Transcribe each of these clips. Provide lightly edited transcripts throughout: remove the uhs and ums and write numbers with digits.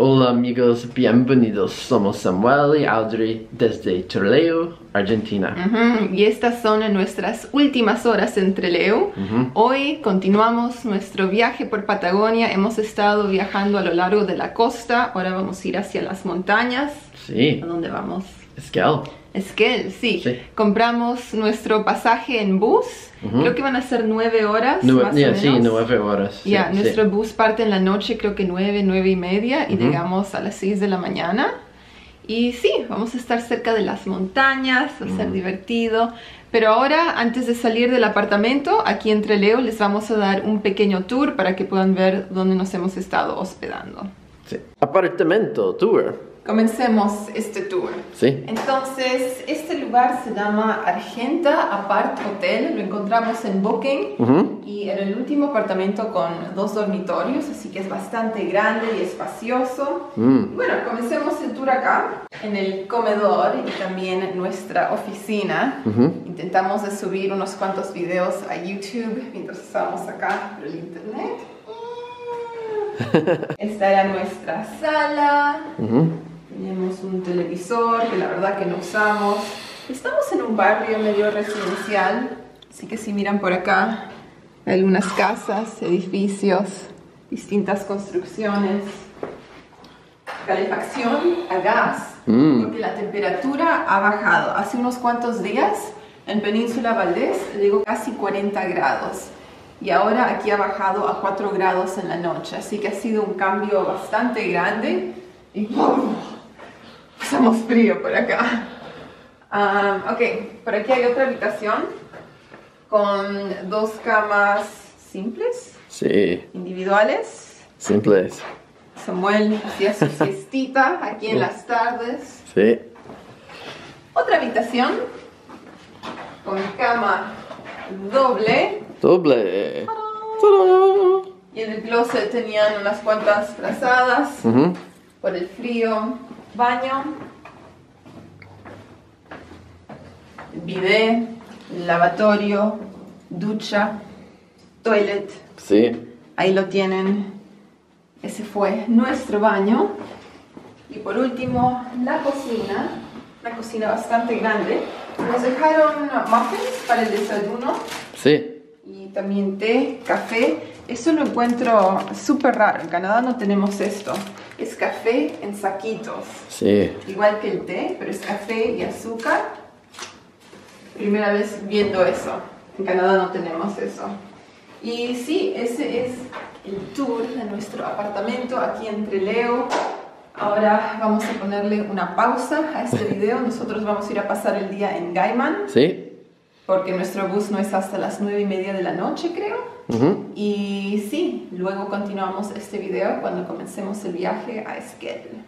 Hola amigos, bienvenidos. Somos Samuel y Audrey desde Trelew, Argentina. Y estas son nuestras últimas horas en Trelew. Hoy continuamos nuestro viaje por Patagonia. Hemos estado viajando a lo largo de la costa. Ahora vamos a ir hacia las montañas. Sí. ¿A dónde vamos? Esquel. Esquel, sí. Compramos nuestro pasaje en bus. Creo que van a ser 9 horas más o menos. Sí, 9 horas. Sí, nuestro bus parte en la noche, creo que 9 y media, y llegamos a las 6 de la mañana. Y sí, vamos a estar cerca de las montañas, va a ser divertido. Pero ahora, antes de salir del apartamento, aquí en Trelew, les vamos a dar un pequeño tour para que puedan ver dónde nos hemos estado hospedando. Sí. Apartamento tour. Comencemos este tour. Sí. Entonces, este lugar se llama Argenta Apart Hotel. Lo encontramos en Booking. Y era el último apartamento con 2 dormitorios, así que es bastante grande y espacioso. Bueno, comencemos el tour acá, en el comedor y también en nuestra oficina. Intentamos de subir unos cuantos videos a YouTube mientras estábamos acá por el internet. Esta era nuestra sala. Tenemos un televisor que la verdad que no usamos. Estamos en un barrio medio residencial, así que si miran por acá, hay algunas casas, edificios, distintas construcciones. Calefacción a gas, porque la temperatura ha bajado. Hace unos cuantos días en Península Valdés llegó casi 40 grados. Y ahora aquí ha bajado a 4 grados en la noche, así que ha sido un cambio bastante grande. Y pasamos frío por acá. Ok, por aquí hay otra habitación con 2 camas simples. Sí. Individuales. Simples. Samuel hacía su siestita aquí en las tardes. Sí. Otra habitación con cama doble. Doble. Y en el closet tenían unas cuantas frazadas por el frío. Baño, bidet, lavatorio, ducha, toilet. Sí. Ahí lo tienen. Ese fue nuestro baño. Y por último, la cocina. Una cocina bastante grande. Nos dejaron muffins para el desayuno. Sí. Y también té, café. Eso lo encuentro súper raro. En Canadá no tenemos esto. Es café en saquitos. Sí. Igual que el té, pero es café y azúcar. Primera vez viendo eso. En Canadá no tenemos eso. Y sí, ese es el tour de nuestro apartamento aquí en Trelew. Ahora vamos a ponerle una pausa a este video. Nosotros vamos a ir a pasar el día en Gaiman. Sí. Porque nuestro bus no es hasta las 9 y media de la noche, creo. Y sí, luego continuamos este video cuando comencemos el viaje a Esquel.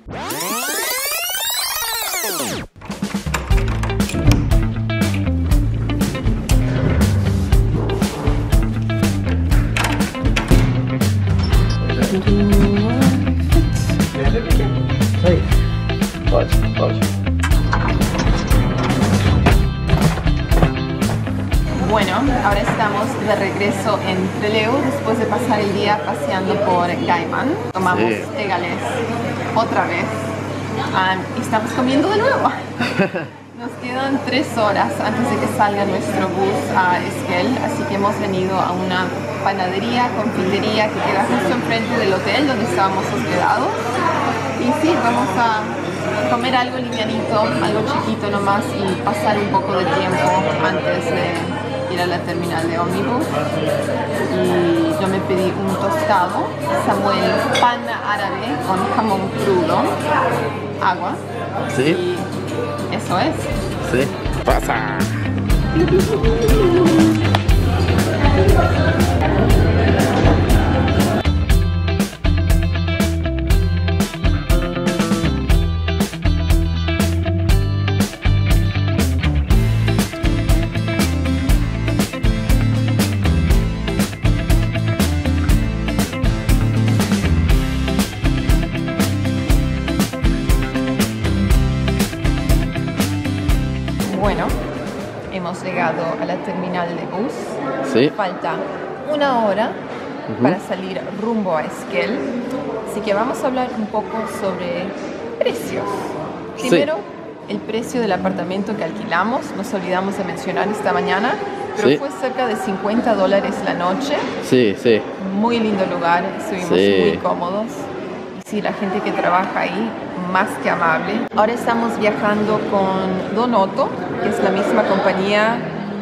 Bueno, ahora estamos de regreso en Trelew después de pasar el día paseando por Gaiman. Tomamos Egales otra vez y estamos comiendo de nuevo. Nos quedan 3 horas antes de que salga nuestro bus a Esquel, así que hemos venido a una panadería, confitería que queda justo enfrente del hotel donde estábamos hospedados. Y sí, vamos a comer algo livianito, algo chiquito nomás y pasar un poco de tiempo antes de ir a la terminal de ómnibus. Y yo me pedí un tostado, Samuel pan árabe con jamón crudo, agua. Sí. Y eso es. Sí. Pasa. Bueno, hemos llegado a la terminal de bus. Sí. Falta 1 hora para salir rumbo a Esquel. Así que vamos a hablar un poco sobre precios. Primero, el precio del apartamento que alquilamos, nos olvidamos de mencionar esta mañana, pero fue cerca de $50 la noche. Sí, sí. Muy lindo lugar, estuvimos muy cómodos. Y sí, la gente que trabaja ahí, más que amable. Ahora estamos viajando con Donoto, que es la misma compañía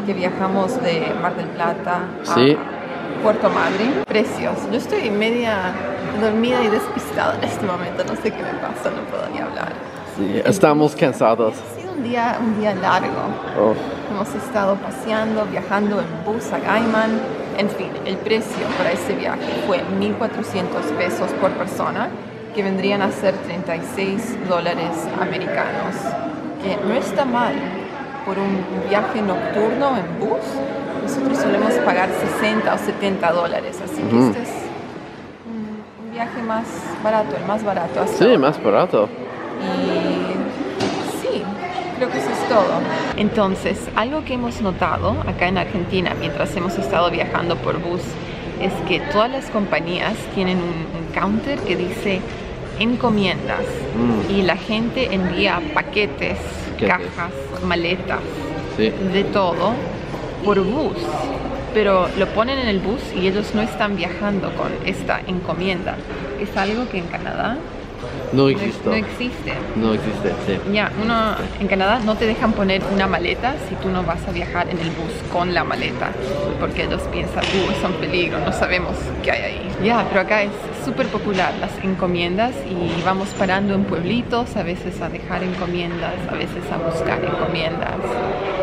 que viajamos de Mar del Plata a Puerto Madryn. Precios. Yo estoy media dormida y despistada en este momento, no sé qué me pasa, no puedo ni hablar. Sí, estamos cansados. Ha sido un día largo. Hemos estado paseando, viajando en bus a Gaiman. En fin, el precio para ese viaje fue $1,400 por persona, que vendrían a ser $36 americanos, que no está mal por un viaje nocturno en bus. Nosotros solemos pagar $60 o $70, así que este es un viaje más barato, el más barato hasta ahora. Más barato. Y sí, creo que eso es todo. Entonces, algo que hemos notado acá en Argentina mientras hemos estado viajando por bus es que todas las compañías tienen un counter que dice encomiendas y la gente envía paquetes, cajas, maletas, de todo por bus, pero lo ponen en el bus y ellos no están viajando con esta encomienda. Es algo que en Canadá no existe. No existe, sí. Ya, en Canadá no te dejan poner una maleta si tú no vas a viajar en el bus con la maleta, porque ellos piensan, es un peligro, no sabemos qué hay ahí. Ya, pero acá es súper popular las encomiendas y vamos parando en pueblitos, a veces a dejar encomiendas, a veces a buscar encomiendas.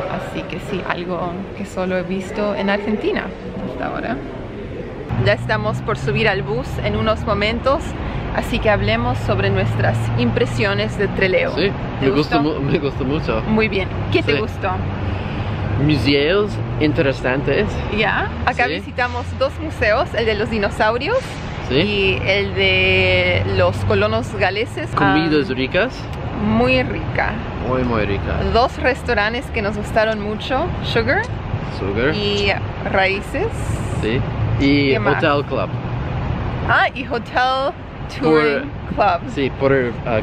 Así que sí, algo que solo he visto en Argentina hasta ahora. Ya estamos por subir al bus en unos momentos. Así que hablemos sobre nuestras impresiones de Trelew. Sí, me gustó mucho. Muy bien. ¿Qué te gustó? Museos interesantes. Ya, acá visitamos dos museos, el de los dinosaurios y el de los colonos galeses. Comidas ricas. Muy rica. Muy rica. Dos restaurantes que nos gustaron mucho, Sugar y Raíces. Sí. Y Hotel Club. Y Hotel Touring Club. Sí, por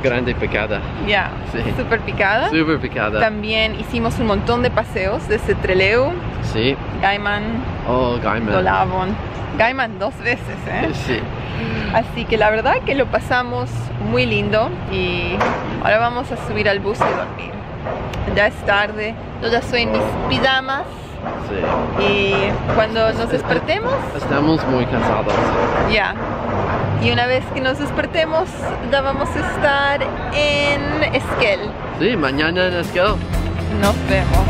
Grande Picada. Ya, súper picada. Súper picada. También hicimos un montón de paseos desde Trelew. Sí. Gaiman. Gaiman. Dolavon. Gaiman 2 veces, Sí. Así que la verdad que lo pasamos muy lindo y ahora vamos a subir al bus y dormir. Ya es tarde, yo ya estoy en mis pijamas. Sí. Y cuando nos despertemos... Estamos muy cansados. Ya. Y una vez que nos despertemos, ya vamos a estar en Esquel. Sí, mañana en Esquel. Nos vemos.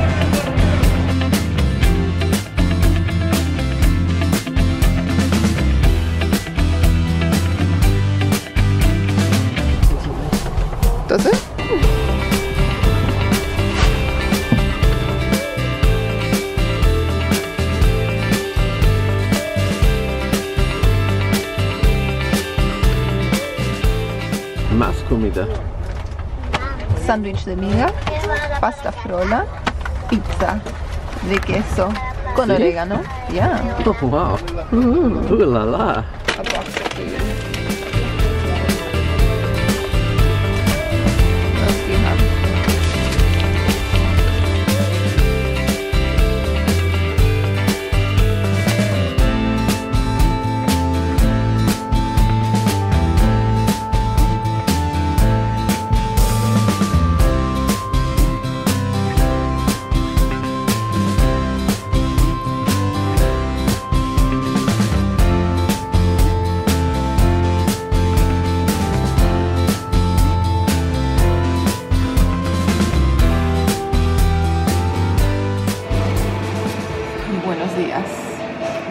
¿Entonces? Más comida. Sándwich de miga, pasta frola, pizza de queso con orégano. Ya. Oh, wow. La la.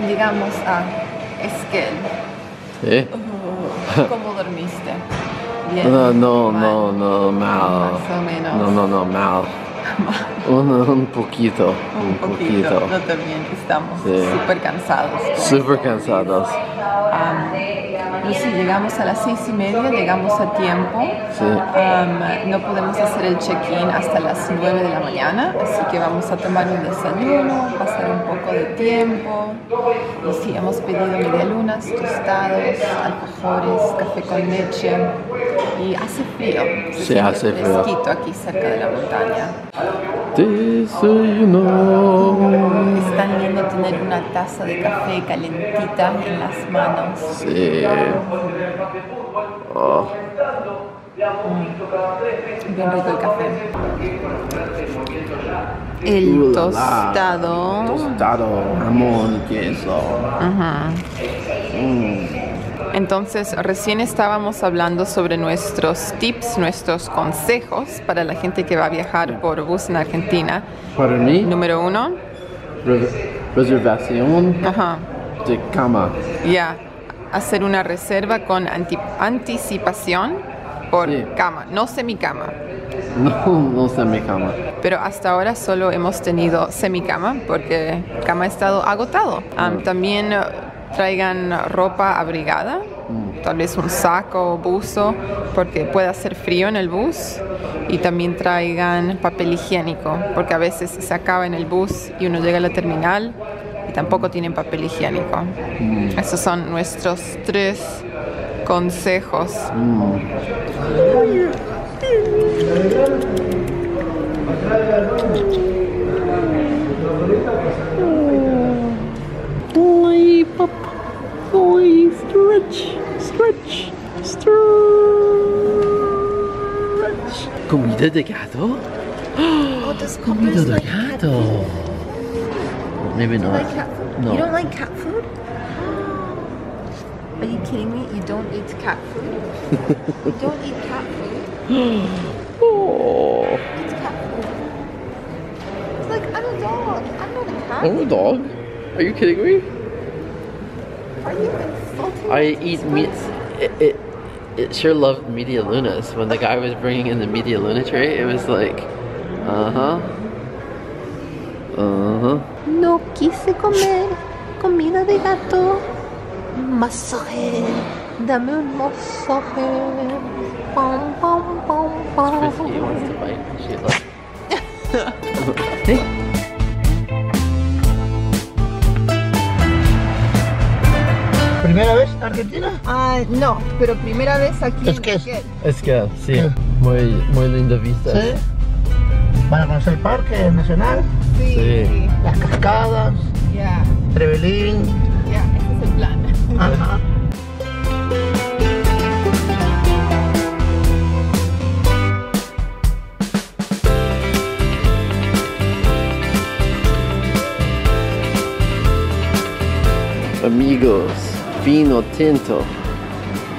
Llegamos a Esquel. Sí. ¿Cómo dormiste? Bien. No, mal. Más o menos. No, mal. Mal. Un poquito. Un poquito. No, también estamos súper cansados. Súper cansados. Y sí, llegamos a las 6:30, llegamos a tiempo. Sí. No podemos hacer el check-in hasta las 9 de la mañana, así que vamos a tomar un desayuno, pasar un poco de tiempo. Y sí, hemos pedido medialunas, tostados, alfajores, café con leche. Y hace frío. Sí, hace frío. Fresquito aquí cerca de la montaña. Desayuno. Es tan lindo tener una taza de café calentita en las manos. Sí. Oh. Bien rico el café. El tostado. Tostado, jamón, queso. Entonces, recién estábamos hablando sobre nuestros tips, nuestros consejos para la gente que va a viajar por bus en Argentina. Para mí, Número 1. reservación de cama. Ya, hacer una reserva con anticipación por cama, no semicama. No sé mi cama. Pero hasta ahora solo hemos tenido semicama porque cama ha estado agotado. También traigan ropa abrigada, tal vez un saco o buzo porque puede hacer frío en el bus. Y también traigan papel higiénico porque a veces se acaba en el bus y uno llega a la terminal y tampoco tienen papel higiénico. Esos son nuestros 3 consejos. Ay, papá. Ay, stretch. ¿Comida de gato? Comida de gato. Maybe not. No. You don't like cat food? Are you kidding me? You don't eat cat food? You don't eat cat food? Oh. It's cat food. It's like, I'm a dog. I'm not a cat. I'm a dog. Are you kidding me? Are you insulting I me? eat meat. It sure loved media lunas. When the guy was bringing in the media luna tray, it was like, No quise comer comida de gato. Masaje. Dame un masaje. Pam, pam, pam, pam. Frisky wants to bite. She loves. Hey. ¿Primera vez Argentina? No, pero primera vez aquí Es que Es que sí, muy linda vista. ¿Sí? ¿Van a conocer el parque nacional? Sí. Las cascadas, Ya, Trevelín. ese es el plan. Ajá. Amigos, vino tinto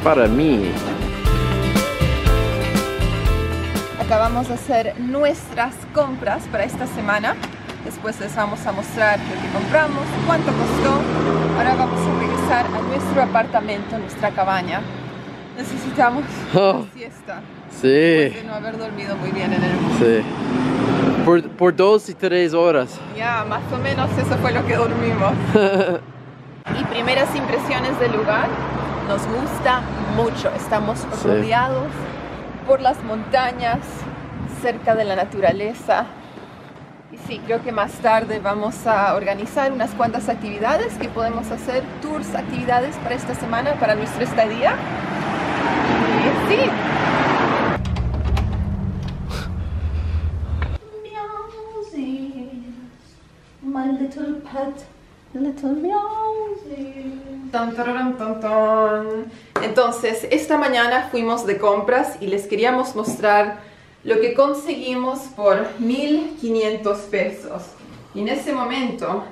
para mí. Acabamos de hacer nuestras compras para esta semana. Después les vamos a mostrar lo que compramos, cuánto costó. Ahora vamos a regresar a nuestro apartamento, nuestra cabaña. Necesitamos una siesta. Sí. Después de no haber dormido muy bien en el bus. Sí. Por 2 y 3 horas. Ya, más o menos eso fue lo que dormimos. Y primeras impresiones del lugar, nos gusta mucho. Estamos rodeados por las montañas, cerca de la naturaleza. Y sí, creo que más tarde vamos a organizar unas cuantas actividades que podemos hacer, tours, actividades para esta semana, para nuestra estadía. Y sí. My little pet. Little Meowsy. Entonces, esta mañana fuimos de compras y les queríamos mostrar lo que conseguimos por 1,500 pesos. Y en ese momento,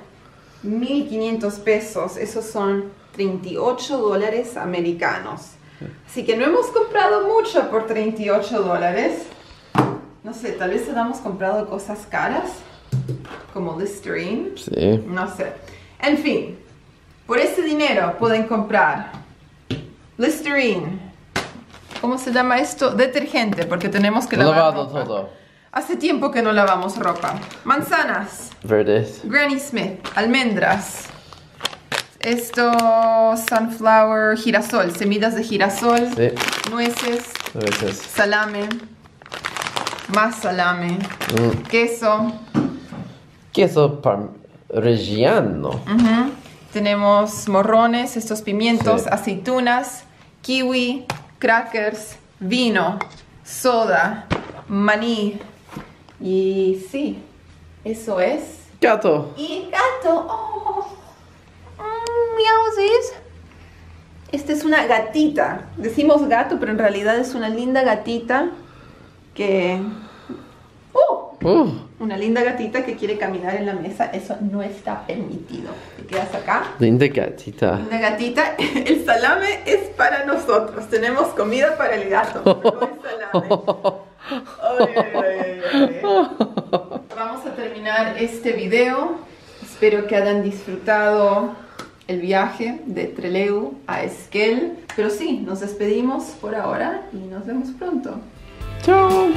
1,500 pesos, esos son 38 dólares americanos. Así que no hemos comprado mucho por 38 dólares. No sé, tal vez hayamos comprado cosas caras, como Listerine. Sí. No sé. En fin, por ese dinero pueden comprar Listerine. ¿Cómo se llama esto? Detergente, porque tenemos que lavar Lavado ropa. todo. Hace tiempo que no lavamos ropa. Manzanas. Verdes. Granny Smith. Almendras. Esto, sunflower, girasol, semillas de girasol. Sí. Nueces. Nueces. Salame. Más salame. Queso. Queso parmigiano. Tenemos morrones, estos pimientos, Sí. aceitunas, kiwi, crackers, vino, soda, maní. Y sí, eso es. Gato. Y gato. Oh. Miausis. Esta es una gatita. Decimos gato, pero en realidad es una linda gatita que... Una linda gatita que quiere caminar en la mesa. Eso no está permitido. ¿Te quedas acá? Linda gatita. Linda gatita. El salame es para nosotros. Tenemos comida para el gato. No es salame. Vamos a terminar este video. Espero que hayan disfrutado el viaje de Trelew a Esquel. Pero sí, nos despedimos por ahora y nos vemos pronto. Chao.